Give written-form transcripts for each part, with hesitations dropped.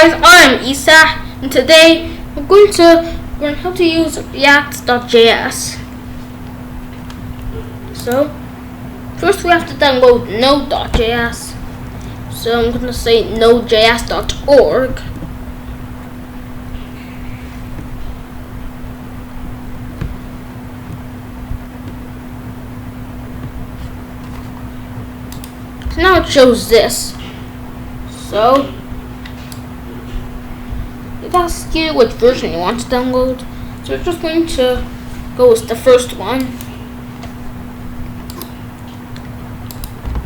guys, I'm Isa, and today we're going to learn how to use React.js. So, first we have to download Node.js. So I'm going to say nodejs.org. So now it shows this. So it asks you which version you want to download. So we're just going to go with the first one.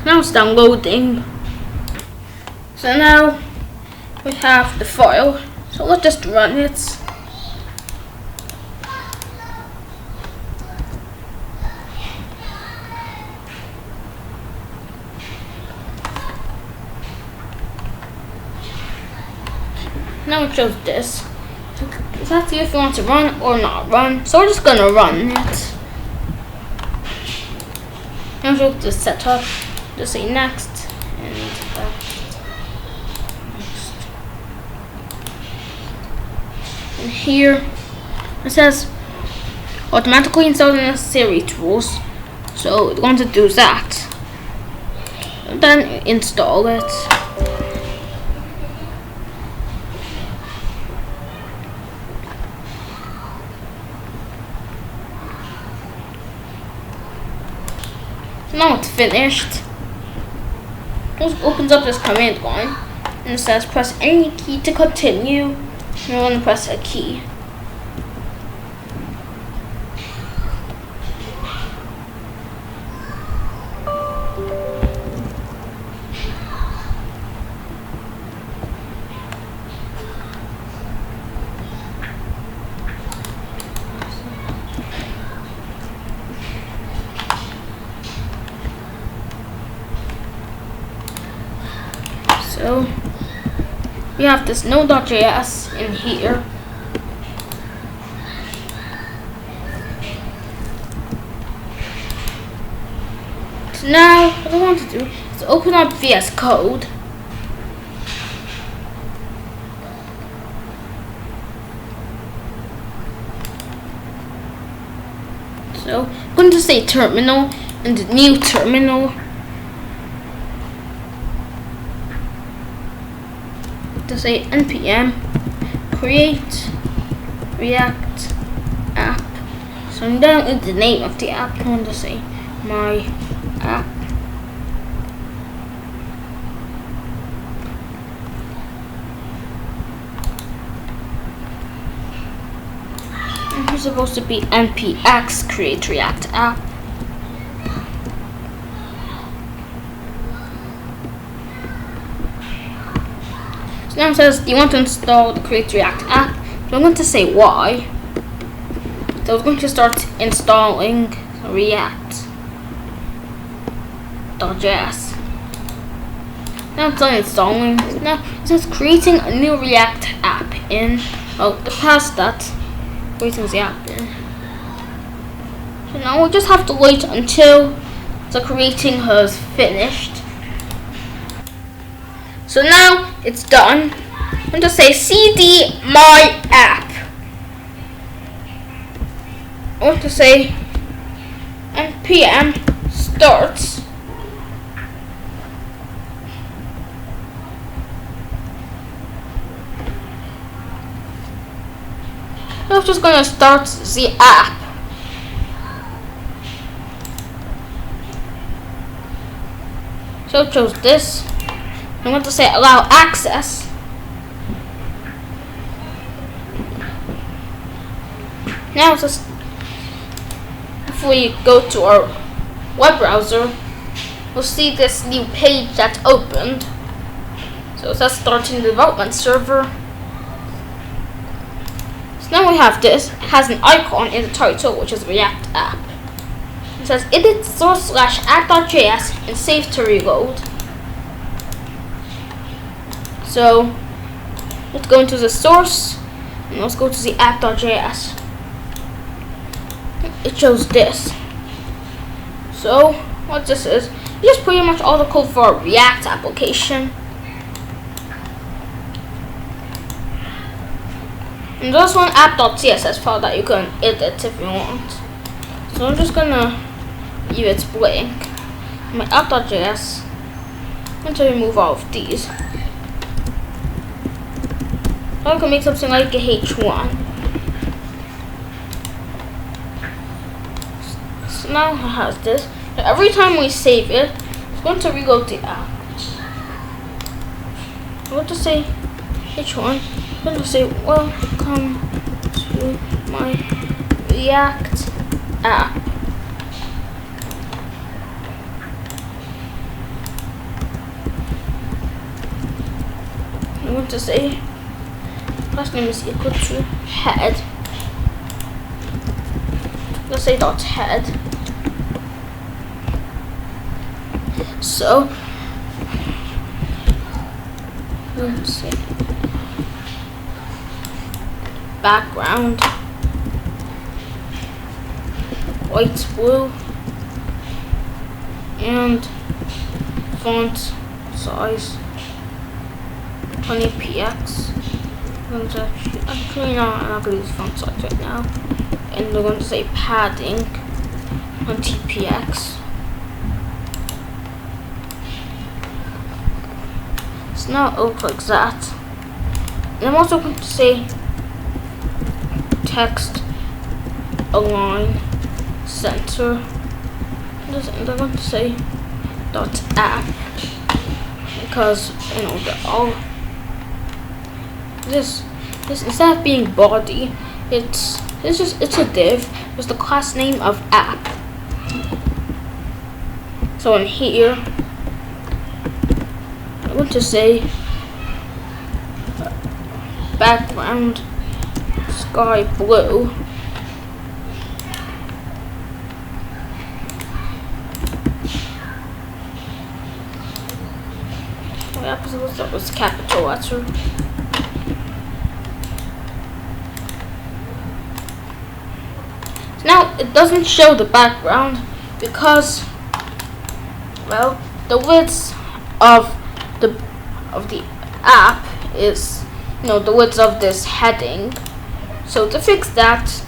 Now it's downloading. So now we have the file. So let's just run it. Now it shows this. It's asking if you want to run or not run. So we're just gonna run it. Now show the setup. Just say next and next. And here it says automatically install the necessary tools. So we're going to do that. And then install it. Now it's finished. It opens up this command line and it says press any key to continue. You're going to press a key. So we have this node.js in here. So now what I want to do is open up VS Code. So I'm going to say terminal and the new terminal. To say npm create react app. So I'm down in the name of the app. I'm going to say my app. And here's supposed to be npx create react app. Now it says, do you want to install the Create React app? So I'm going to say why. So it's going to start installing React.js. Now it's done installing. Now it says creating a new React app in. Oh, past that, creating the app in. So now we'll just have to wait until the creating has finished. So now it's done. I'm going to say cd my app. I want to say npm starts. I'm just going to start the app. So I chose this. I'm going to say allow access. Now just if we go to our web browser, we'll see this new page that opened. So it says starting the development server. So now we have this. It has an icon in the title, which is React app. It says edit source/app.js and save to reload. So let's go into the source and let's go to the app.js. It shows this. So what this is just pretty much all the code for a React application. And there's one app.css file that you can edit if you want. So I'm just gonna leave it blank. My app.js. I'm going to remove all of these. I can make something like a H1. So now it has this. So every time we save it, it's going to reload the app. I'm going to say H1. I'm going to say welcome to my React app. I'm going to say last name is equal to head. Let's say dot head. So let's see, background white, blue, and font size 20px. Actually no, I'm not going to use font size right now. And we're going to say padding 20px. So now it looks like that. And I'm also going to say text align center. And I'm going to say dot app, because you know they're all this instead of being body, it's a div with the class name of app. So in here I want to say background sky blue. That was capital letter. So now it doesn't show the background because, well, the width of the app is, the width of this heading. So to fix that,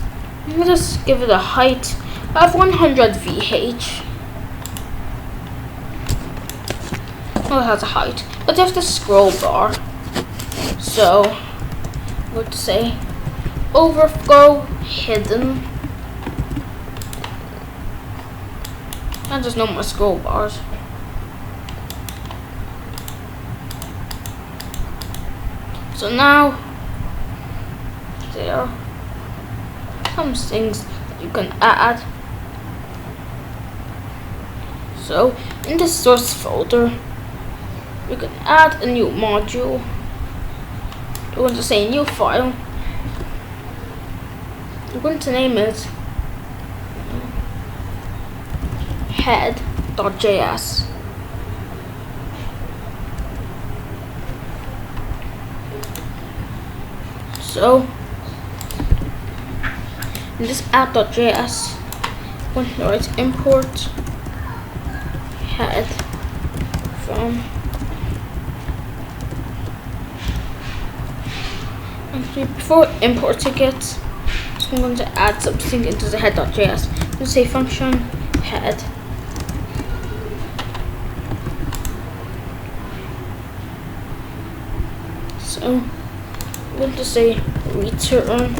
I'm gonna just give it a height of 100 VH. Well, it has a height, but there's the scroll bar. So I'm going to say overflow hidden. And there's no more scroll bars. So now there are some things that you can add. So in the source folder, you can add a new module. We're going to say new file. We're going to name it head.js. So in this app.js, I'm going to write import head from. Actually, before importing it, so I'm going to add something into the head.js. I'm going to say function head. So I'm going to say return.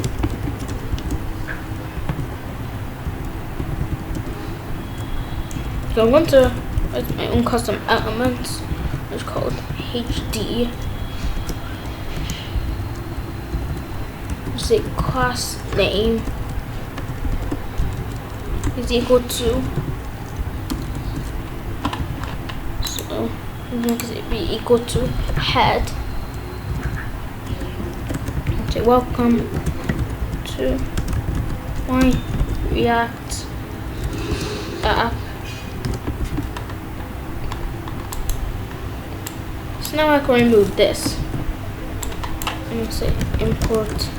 So I'm going to write my own custom elements, which is called HD. Say class name is equal to, so I'm going to be equal to head. Say welcome to my React app. So now I can remove this. I'm going to say import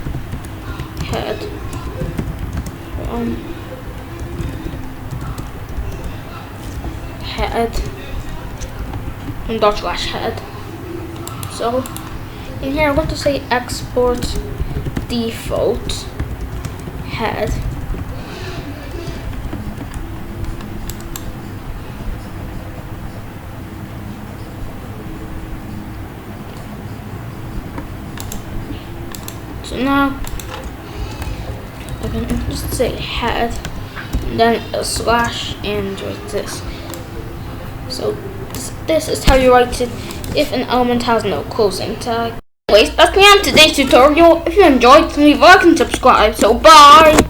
head from head and /head. So in here I'm going to say export default head. So now I can just say head and then a slash and write this. So this is how you write it if an element has no closing tag. Anyways, that's the end of today's tutorial. If you enjoyed, leave a like and subscribe. So bye!